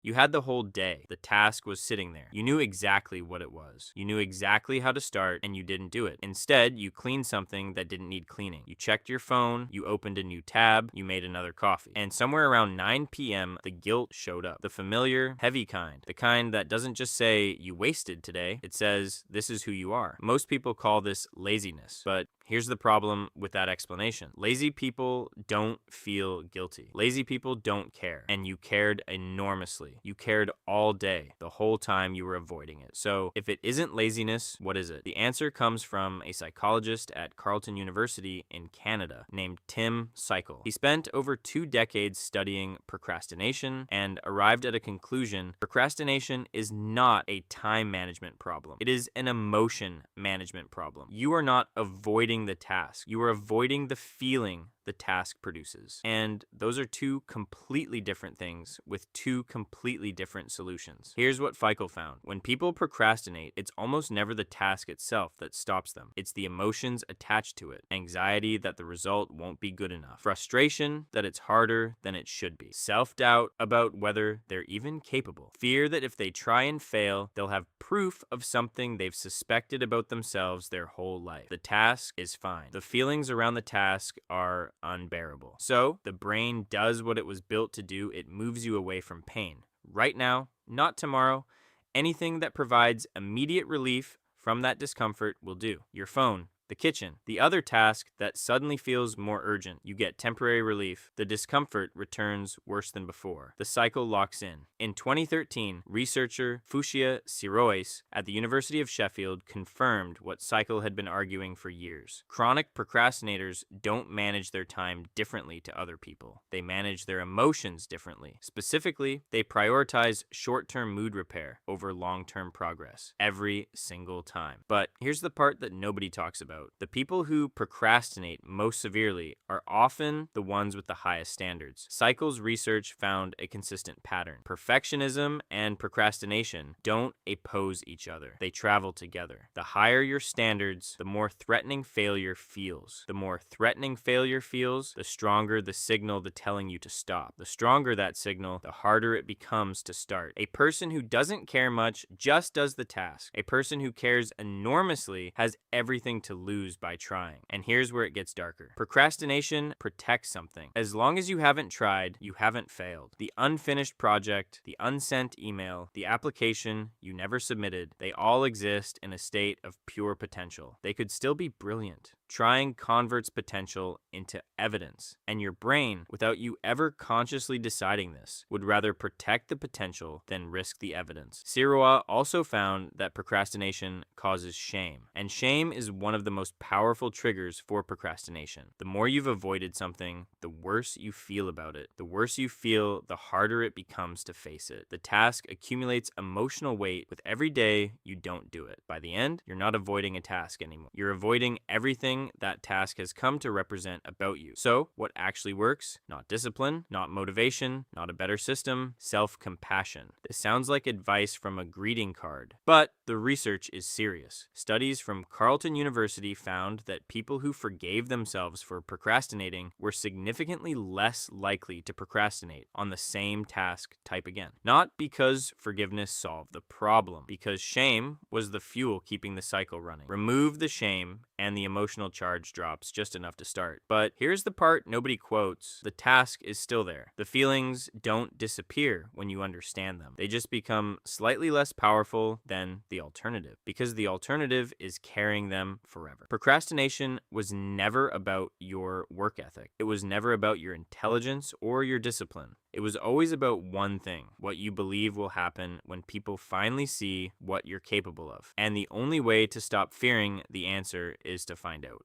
You had the whole day. The task was sitting there. You knew exactly what it was. You knew exactly how to start, and you didn't do it. Instead, you cleaned something that didn't need cleaning. You checked your phone, you opened a new tab, you made another coffee. And somewhere around 9 p.m., the guilt showed up. The familiar, heavy kind. The kind that doesn't just say, you wasted today. It says, this is who you are. Most people call this laziness, but here's the problem with that explanation. Lazy people don't feel guilty. Lazy people don't care. And you cared enormously. You cared all day, the whole time you were avoiding it. So if it isn't laziness, what is it? The answer comes from a psychologist at Carleton University in Canada named Tim Pychyl. He spent over 2 decades studying procrastination and arrived at a conclusion. Procrastination is not a time management problem. It is an emotion management problem. You are not avoiding the task. You are avoiding the feeling the task produces. And those are two completely different things with two completely different solutions. Here's what Pychyl found. When people procrastinate, it's almost never the task itself that stops them. It's the emotions attached to it. Anxiety that the result won't be good enough. Frustration that it's harder than it should be. Self-doubt about whether they're even capable. Fear that if they try and fail, they'll have proof of something they've suspected about themselves their whole life. The task is fine. The feelings around the task are unbearable. So the brain does what it was built to do. It moves you away from pain. Right now, not tomorrow. Anything that provides immediate relief from that discomfort will do. Your phone, the kitchen, the other task that suddenly feels more urgent. You get temporary relief. The discomfort returns worse than before. The cycle locks in. In 2013, researcher Sirois at the University of Sheffield confirmed what Pychyl had been arguing for years. Chronic procrastinators don't manage their time differently to other people. They manage their emotions differently. Specifically, they prioritize short-term mood repair over long-term progress every single time. But here's the part that nobody talks about. The people who procrastinate most severely are often the ones with the highest standards. Pykyl's research found a consistent pattern. Perfectionism and procrastination don't oppose each other. They travel together. The higher your standards, the more threatening failure feels. The more threatening failure feels, the stronger the signal telling you to stop. The stronger that signal, the harder it becomes to start. A person who doesn't care much just does the task. A person who cares enormously has everything to lose by trying. And here's where it gets darker. Procrastination protects something. As long as you haven't tried, you haven't failed. The unfinished project, the unsent email, the application you never submitted, they all exist in a state of pure potential. They could still be brilliant. Trying converts potential into evidence. And your brain, without you ever consciously deciding this, would rather protect the potential than risk the evidence. Sirois also found that procrastination causes shame. And shame is one of the most powerful triggers for procrastination. The more you've avoided something, the worse you feel about it. The worse you feel, the harder it becomes to face it. The task accumulates emotional weight with every day you don't do it. By the end, you're not avoiding a task anymore. You're avoiding everything that task has come to represent about you. So, what actually works? Not discipline, not motivation, not a better system, self-compassion. This sounds like advice from a greeting card, but the research is serious. Studies from Carleton University found that people who forgave themselves for procrastinating were significantly less likely to procrastinate on the same task type again. Not because forgiveness solved the problem, because shame was the fuel keeping the cycle running. Remove the shame and the emotional charge drops just enough to start. But here's the part nobody quotes. The task is still there. The feelings don't disappear when you understand them. They just become slightly less powerful than the alternative, because the alternative is carrying them forever. Procrastination was never about your work ethic. It was never about your intelligence or your discipline. It was always about one thing, what you believe will happen when people finally see what you're capable of. And the only way to stop fearing the answer is to find out.